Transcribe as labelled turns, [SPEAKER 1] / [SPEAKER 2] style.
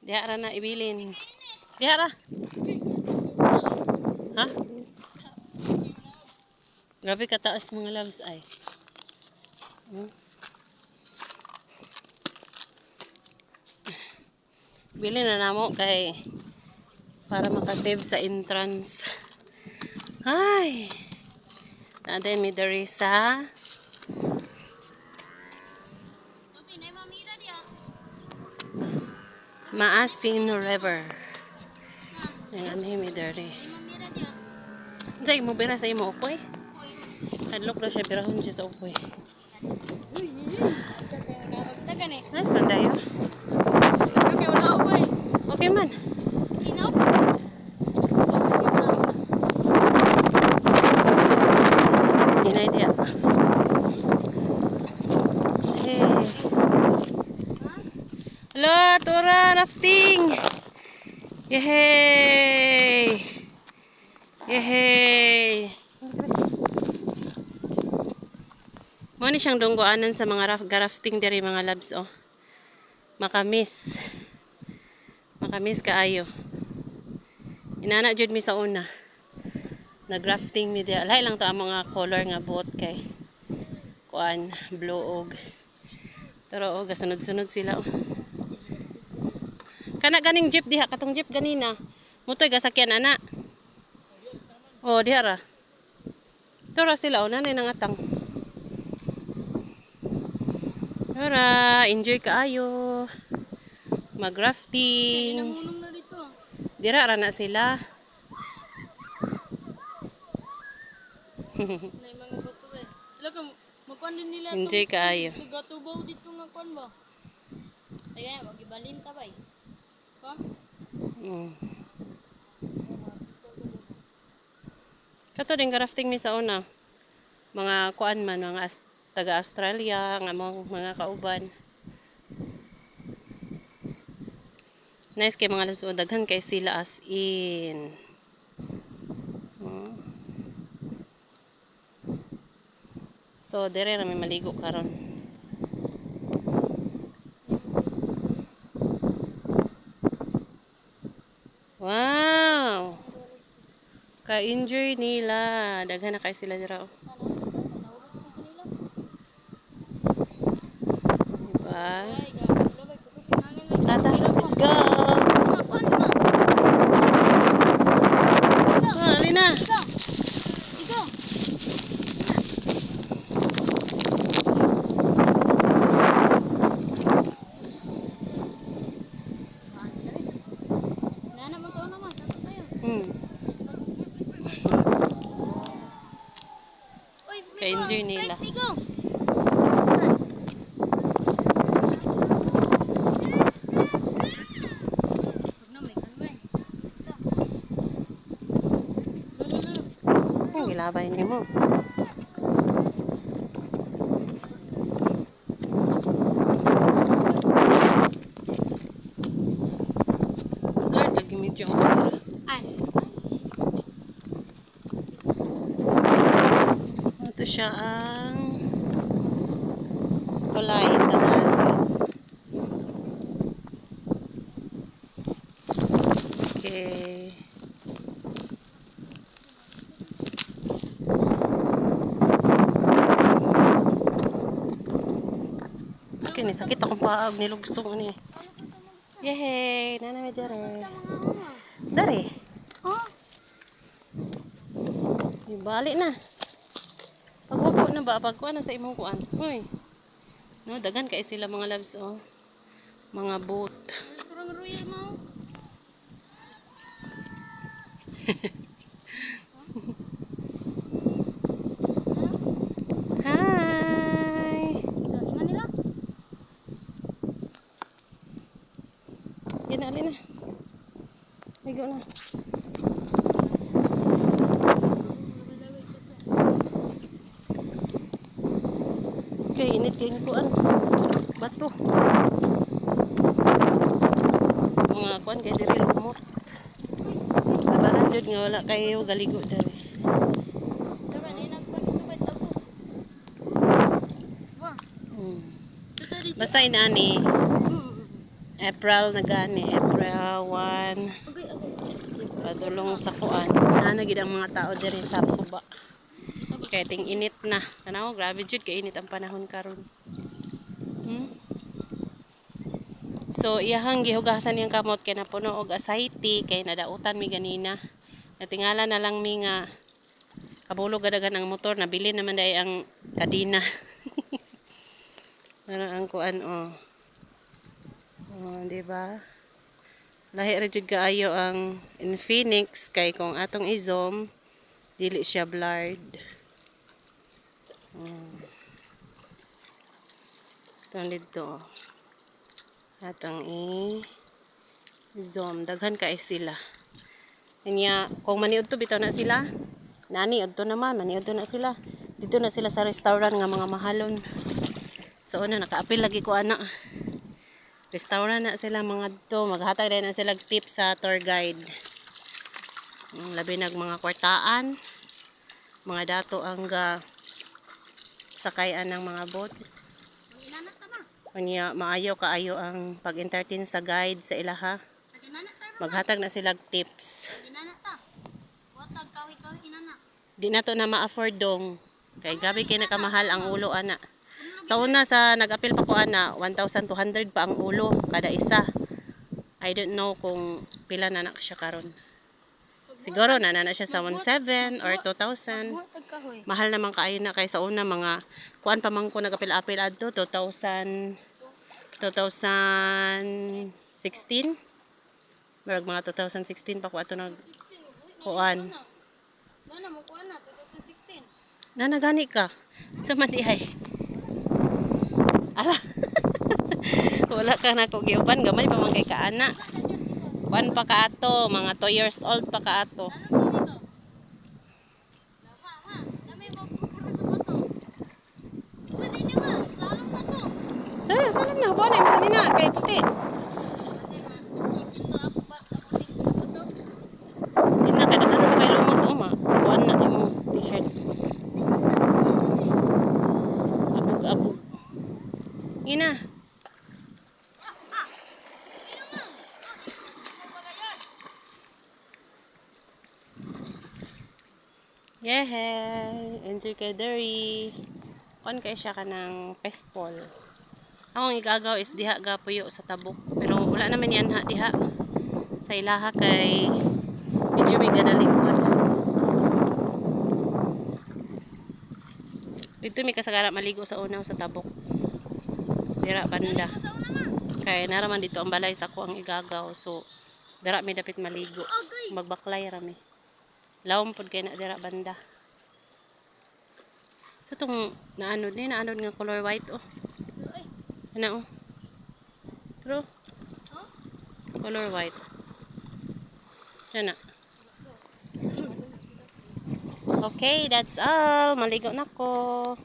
[SPEAKER 1] Diha ra na ibilin. Diha ra. Ha? Grabe kataas mga loves ay. Hmm? Bili na namo kay para makasave sa entrance. Ay. Naday mi diri sa Maasin River. Ayan mi diri. Say mo bira sa imo upoy. Hadlok na siya birahon siya sa upoy. Nice man dayo. Okay man. Inay dia. Hey. Hello, Tura rafting. Yehey. Yehey. Mo ni siyang dunggoanan sa mga rafting diri mga labs oh. Makamis. Makamis kaayo. Inana jud mi sa una. Nag-rafting mi dia. Lahi lang to ang mga color nga boat kay kuan blue og. Pero oh, gasunod-sunod sila oh. Kana ganing jeep diha katong jeep ganina. Mutoy gasakyan ana. Oh, diha ra. Tara sila oh, nanay nang atang. Tara, enjoy kaayo. Mag-rafting. Dira ra na sila. Enjoy kaayo.
[SPEAKER 2] Gatubaw dito nga kon ba? Ay magibalin ta bay. Ha?
[SPEAKER 1] Kato din rafting mi sa una. Mga kuan man, mga taga-Australia, nga mga kauban. Nice kay mga luso, daghan kay sila as in. So, dire na may maligo karon. Wow! Ka-enjoy nila. Daghan na kay sila dira. Oh. Diba? Tata, let's go! Ah, alina! Ka-enjoy nila. Gilabay ni mo. Lord, lagi medyo
[SPEAKER 2] As.
[SPEAKER 1] ito siya ang tulay sa Maasin. Okay. Okay, ni sakit akong paag nilugsong ni. Yehey, nanay dere. Dere.
[SPEAKER 2] Oh.
[SPEAKER 1] Ibalik na. Paghupo na ba? Pagkuha na sa imong kuan. Hoy. No, dagan kay sila mga loves oh. Mga boat.
[SPEAKER 2] Kurang royal mo.
[SPEAKER 1] Hi.
[SPEAKER 2] So, ingon nila.
[SPEAKER 1] Yan na, alin na. Ligo na. Okay, init kay kuan. Bato. Mga kuan kay diri lumot. Labanan jud nga wala kayo galigo diri.
[SPEAKER 2] Dapat ni nagkuan dito ba tabo. Wa.
[SPEAKER 1] Basta inani. April na gani. April 1.
[SPEAKER 2] Agay.
[SPEAKER 1] Padulong sa kuan. Ano gid ang mga tao diri sa suba. Kaya ting init na. Tanaw, grabe jud kay init ang panahon karon. So iyahang gihugasan yung kamot kay napuno og asayte kay nadautan mi ganina. Natingala na lang mi nga kabulog gadagan ang motor, nabili naman dai ang kadina. Ano ang kuan oh. Oh, di ba? Lahi ra jud kaayo ang Infinix kay kung atong i-zoom dili siya blurred. Ito dito. Atong i-zoom. Daghan kay sila. Kanya, kung maniud to, bitaw na sila. Nani, udto naman. Maniud to na sila. Dito na sila sa restaurant nga mga mahalon. So, nakaapil lagi ko anak. Restaurant na sila mga to. Maghatag din na sila tips sa tour guide. Labi nag mga kwartaan. Mga dato ang sakayan ng mga boat.
[SPEAKER 2] Inanak ta ma.
[SPEAKER 1] Kanya maayo kaayo ang pag-entertain sa guide sa ilaha.
[SPEAKER 2] Inanak ta.
[SPEAKER 1] Maghatag na sila tips.
[SPEAKER 2] Inanak ta. Watag kawi inanak.
[SPEAKER 1] Di na to na ma-afford dong. Kay grabe kay nakamahal ang ulo ana. Sa una sa nag-apil pa ko ana, 1,200 pa ang ulo kada isa. I don't know kung pila na siya karon. Siguro na siya sa 1,700 or 2,000.
[SPEAKER 2] Watag kahoy.
[SPEAKER 1] Mahal naman kaayo na kay sa una mga kuan pa man ko nag-apil-apil adto 2016. Marag mga 2016 pa ko ato nag kuan.
[SPEAKER 2] Nana mo kuan na 2016.
[SPEAKER 1] Nanagani ka. Sa manihay. Ala. Wala ka na ko giuban gamay pa man kay kaana. Kuan pa ka ato, mga 2 years old pa ka ato.
[SPEAKER 2] Ano dito? Ma, dami mo puro sa bato. Pwede niyo ma, salong na to.
[SPEAKER 1] Salam na buwan ay sanina kay puti.
[SPEAKER 2] Dito ako ba ako dito sa bato.
[SPEAKER 1] Di na kada karon kay lumot o ma. Kuan na imong t-shirt. Abog-abog. Ina. Yehey! Enjoy kay Derry. Kuan kay siya ka ng pespol. Akong igagaw is diha gapuyo sa tabok. Pero wala naman yan ha diha. Sa ilaha kay medyo may gadali po. Dito may kasagara maligo sa unaw sa tabok. Dira banda.
[SPEAKER 2] Sa una ma.
[SPEAKER 1] Kaya naraman dito ang balay sa ako ang igagaw. So, dira may dapit maligo.
[SPEAKER 2] Agay.
[SPEAKER 1] Magbaklay rami. Lawom pod kay na dira banda. So tong naanod nga color white oh.
[SPEAKER 2] Ay.
[SPEAKER 1] Ano oh. True. Color white. Yan na. Okay, that's all. Maligo na ko.